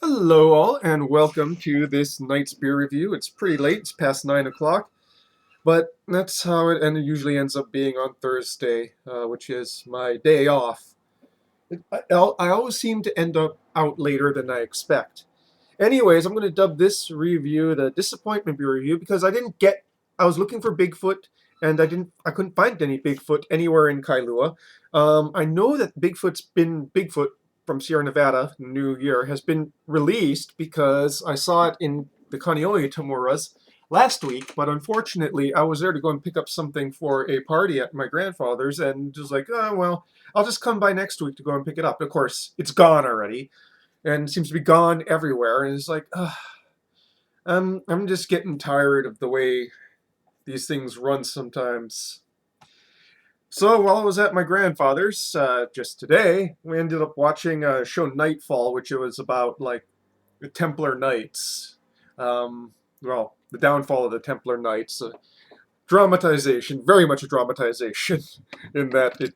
Hello, all, and welcome to this night's beer review. It's pretty late, it's past 9 o'clock, but that's how usually ends up being on Thursday, which is my day off. I always seem to end up out later than I expect. Anyways, I'm going to dub this review the disappointment beer review because I was looking for Bigfoot and I couldn't find any Bigfoot anywhere in Kailua. I know that Bigfoot from Sierra Nevada, New Year, has been released because I saw it in the Kaneohe Tamuras last week, but unfortunately I was there to go and pick up something for a party at my grandfather's and was like, oh, well, I'll just come by next week to go and pick it up. Of course, it's gone already and seems to be gone everywhere. And it's like, I'm just getting tired of the way these things run sometimes. So while I was at my grandfather's just today, we ended up watching a show Nightfall, which it was about like the Templar Knights. The downfall of the Templar Knights. Dramatization, very much a dramatization, in that it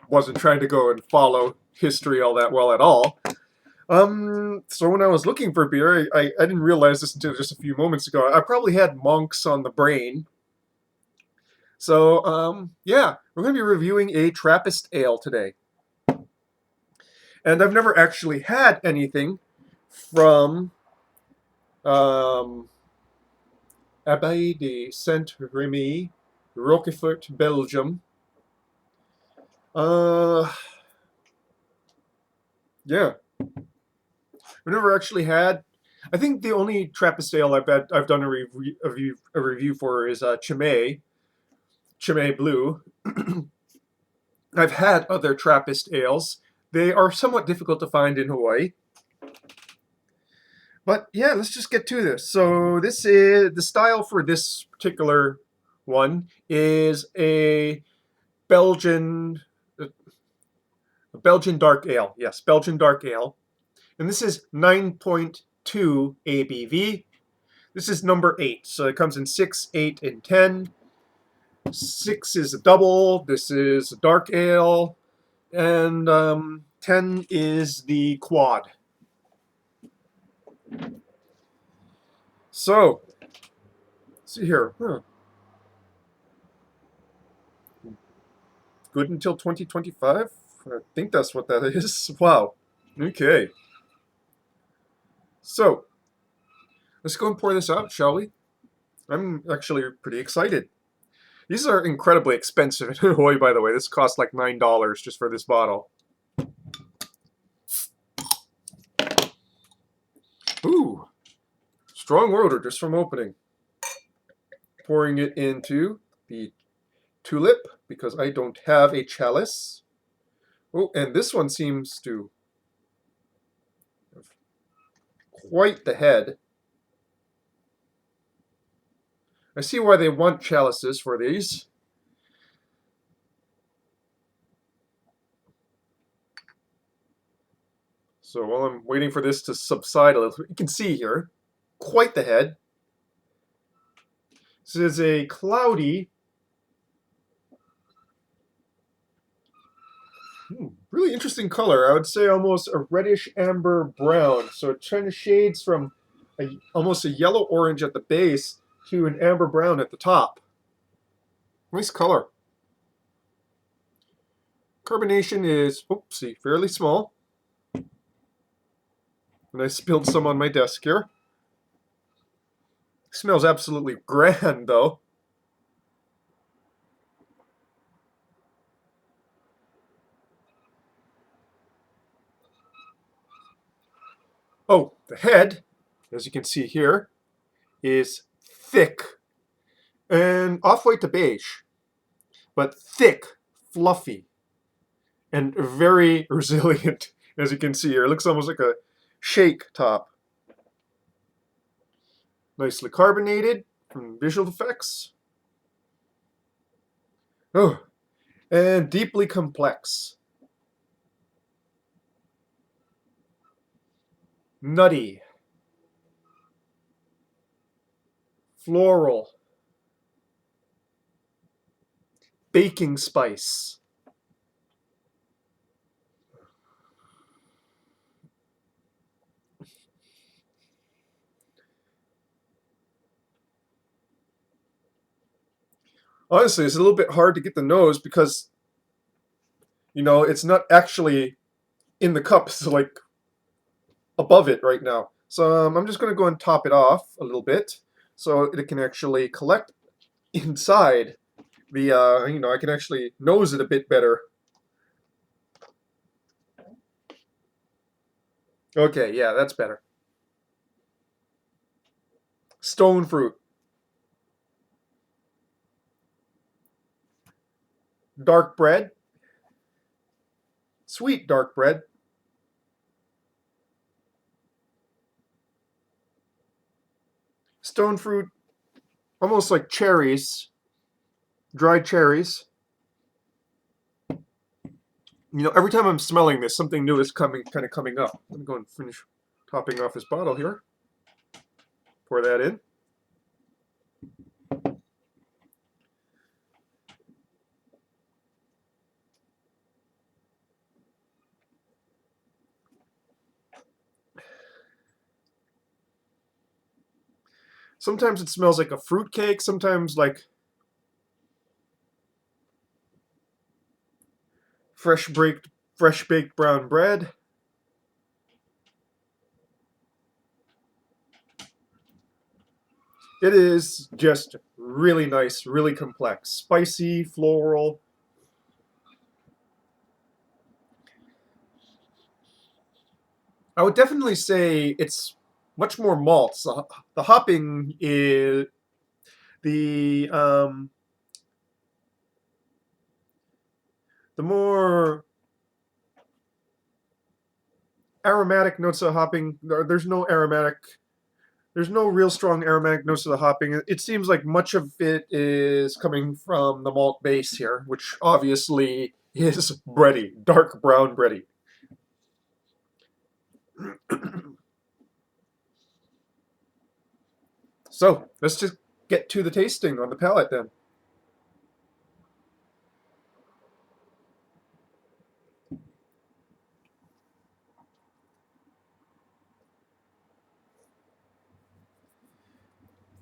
wasn't trying to go and follow history all that well at all. So when I was looking for beer, I didn't realize this until just a few moments ago. I probably had monks on the brain. So, yeah, we're going to be reviewing a Trappist Ale today. And I've never actually had anything from Abbaye de Saint-Remy, Rochefort, Belgium. Yeah, I've never actually had. I think the only Trappist ale I've done a review for is Chimay Blue. I've had other Trappist ales. They are somewhat difficult to find in Hawaii. But yeah, let's just get to this. So this is the style for this particular one is Belgian a Belgian dark ale. Yes, Belgian dark ale. And this is 9.2 ABV. This is number 8. So it comes in 6, 8, and 10. 6 is a double. This is a dark ale. And 10 is the quad. So, let's see here. Good until 2025? I think that's what that is. Wow. Okay. So, let's go and pour this out, shall we? I'm actually pretty excited. These are incredibly expensive in Hawaii, by the way. This costs like $9 just for this bottle. Ooh, strong odor just from opening. Pouring it into the tulip because I don't have a chalice. Oh, and this one seems to have quite the head. I see why they want chalices for these. So while I'm waiting for this to subside a little, you can see here, quite the head. This is a cloudy, really interesting color. I would say almost a reddish amber brown. So it kind of shades from almost a yellow orange at the base to an amber brown at the top. Nice color. Carbonation is, oopsie, fairly small. And I spilled some on my desk here. Smells absolutely grand, though. Oh, the head, as you can see here, is thick and off-white to beige, but thick, fluffy, and very resilient, as you can see here. It looks almost like a shake top. Nicely carbonated from visual effects. Oh, and deeply complex. Nutty. Floral. Baking spice. Honestly, it's a little bit hard to get the nose because, it's not actually in the cup. It's like above it right now. So I'm just going to go and top it off a little bit so it can actually collect inside the, I can actually nose it a bit better. Okay, yeah, that's better. Stone fruit. Dark bread. Sweet dark bread. Stone fruit, almost like cherries, dried cherries. Every time I'm smelling this, something new is kind of coming up. Let me go and finish topping off his bottle here. Pour that in. Sometimes it smells like a fruit cake, sometimes like fresh baked brown bread. It is just really nice, really complex, spicy, floral. I would definitely say it's much more malts. The hopping is the the more aromatic notes of hopping. There's no real strong aromatic notes of the hopping. It seems like much of it is coming from the malt base here, which obviously is bready, dark brown bready. So let's just get to the tasting on the palate then.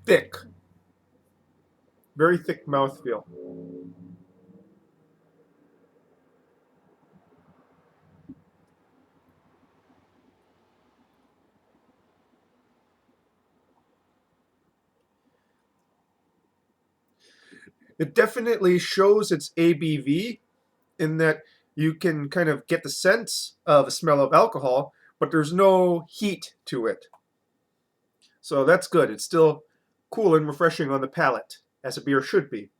Thick, very thick mouthfeel. It definitely shows its ABV in that you can kind of get the sense of a smell of alcohol, but there's no heat to it. So that's good. It's still cool and refreshing on the palate, as a beer should be.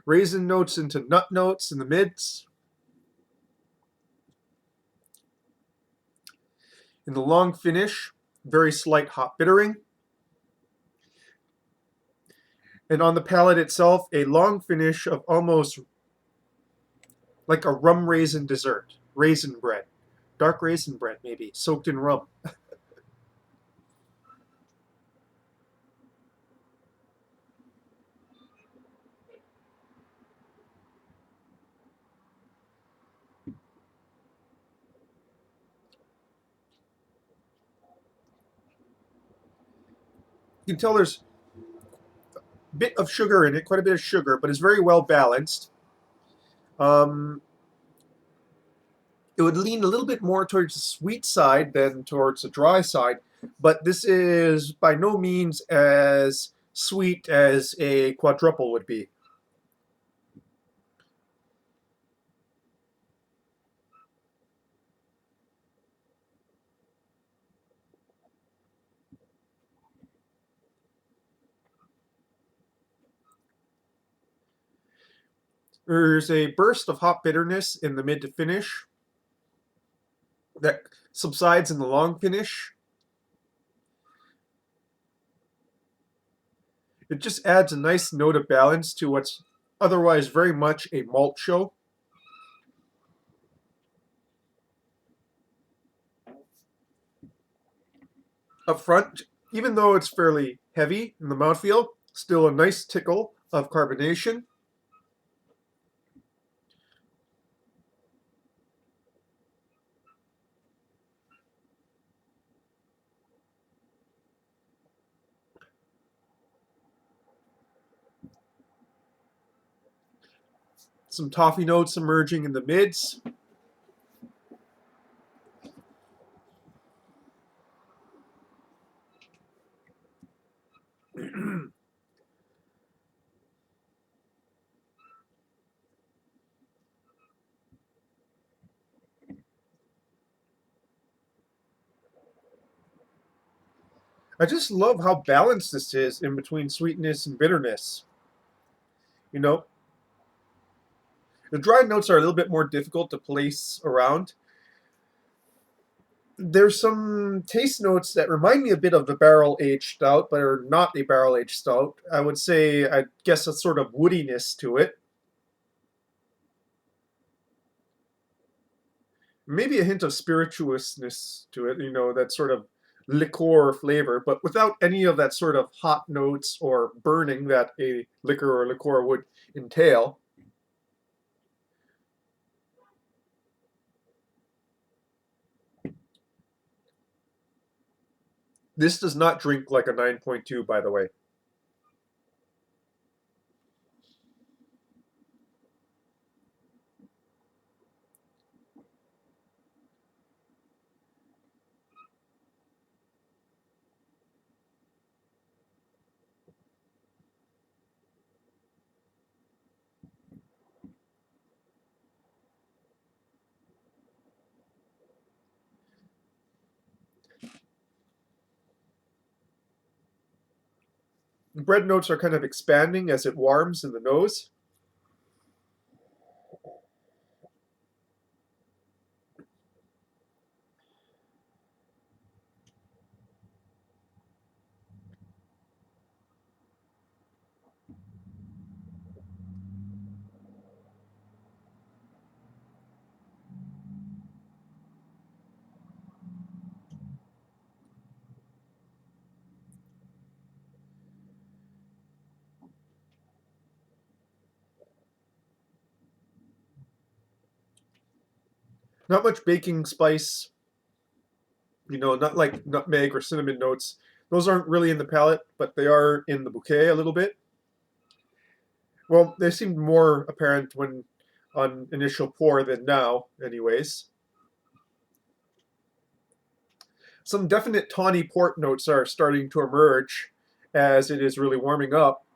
Raisin notes into nut notes in the mids. In the long finish, very slight hop bittering. And on the palate itself, a long finish of almost like a rum raisin dessert. Raisin bread. Dark raisin bread, maybe, soaked in rum. You can tell there's a bit of sugar in it, quite a bit of sugar, but it's very well balanced. Um, it would lean a little bit more towards the sweet side than towards the dry side, but this is by no means as sweet as a quadruple would be. There's a burst of hop bitterness in the mid to finish that subsides in the long finish. It just adds a nice note of balance to what's otherwise very much a malt show. Up front, even though it's fairly heavy in the mouthfeel, still a nice tickle of carbonation. Some toffee notes emerging in the mids. I just love how balanced this is in between sweetness and bitterness. You know, the dry notes are a little bit more difficult to place around. There's some taste notes that remind me a bit of the barrel aged stout, but are not a barrel aged stout. I would say, I guess, a sort of woodiness to it. Maybe a hint of spirituousness to it, that sort of liqueur flavor, but without any of that sort of hot notes or burning that a liquor or liqueur would entail. This does not drink like a 9.2, by the way. The bread notes are kind of expanding as it warms in the nose. Not much baking spice, not like nutmeg or cinnamon notes. Those aren't really in the palate, but they are in the bouquet a little bit. Well, they seemed more apparent when on initial pour than now, anyways. Some definite tawny port notes are starting to emerge as it is really warming up.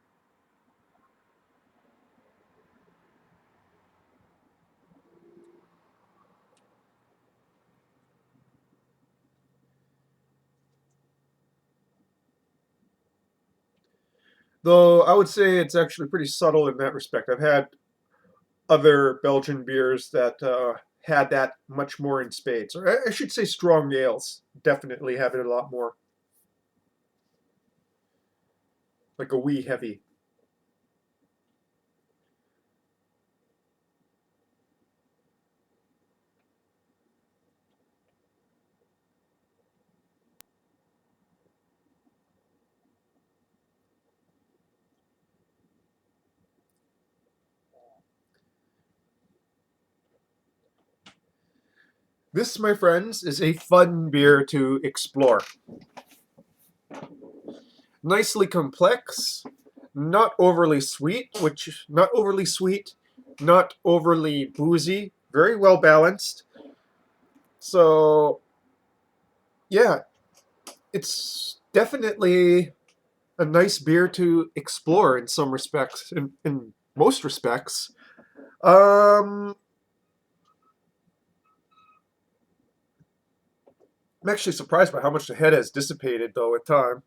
Though I would say it's actually pretty subtle in that respect. I've had other Belgian beers that had that much more in spades. Or I should say strong ales definitely have it a lot more. Like a wee heavy. This, my friends, is a fun beer to explore. Nicely complex, not overly sweet, not overly boozy, very well balanced. So, yeah, it's definitely a nice beer to explore in some respects, in most respects. Um, I'm actually surprised by how much the head has dissipated, though, with time.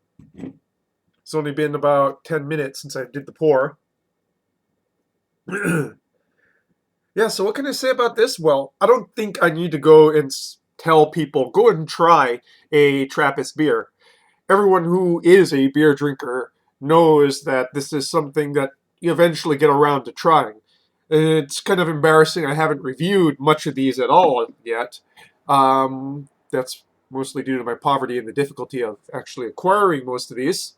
It's only been about 10 minutes since I did the pour. Yeah, so what can I say about this? Well, I don't think I need to go and tell people, go and try a Trappist beer. Everyone who is a beer drinker knows that this is something that you eventually get around to trying. It's kind of embarrassing. I haven't reviewed much of these at all yet. That's mostly due to my poverty and the difficulty of actually acquiring most of these.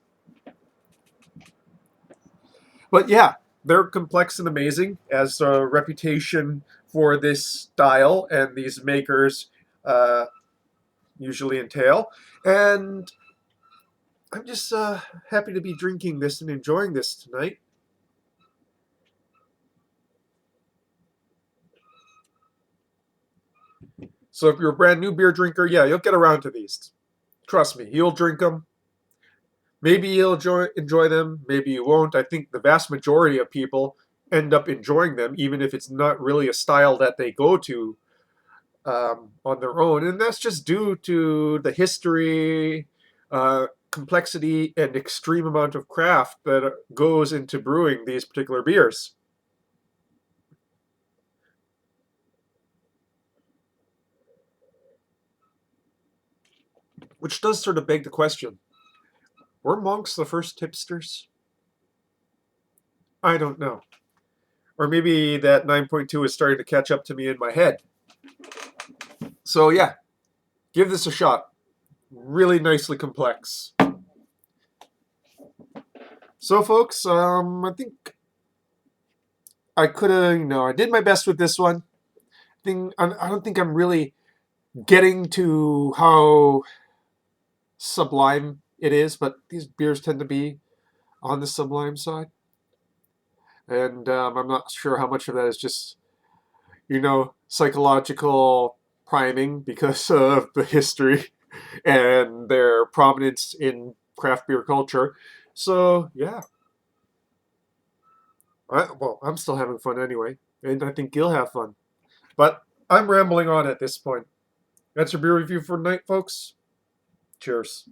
But yeah, they're complex and amazing, as a reputation for this style and these makers uh, usually entail. And I'm just happy to be drinking this and enjoying this tonight. So if you're a brand new beer drinker, yeah, you'll get around to these. Trust me, you'll drink them. Maybe you'll enjoy them, maybe you won't. I think the vast majority of people end up enjoying them, even if it's not really a style that they go to on their own. And that's just due to the history, complexity, and extreme amount of craft that goes into brewing these particular beers. Which does sort of beg the question, were monks the first tipsters? I don't know. Or maybe that 9.2 is starting to catch up to me in my head. So yeah, give this a shot. Really nicely complex. So folks, I think I could have, I did my best with this one. I don't think I'm really getting to how sublime it is, but these beers tend to be on the sublime side. And I'm not sure how much of that is just, psychological priming because of the history and their prominence in craft beer culture. So, yeah. I'm still having fun anyway, and I think you'll have fun. But I'm rambling on at this point. That's your beer review for tonight, folks. Cheers.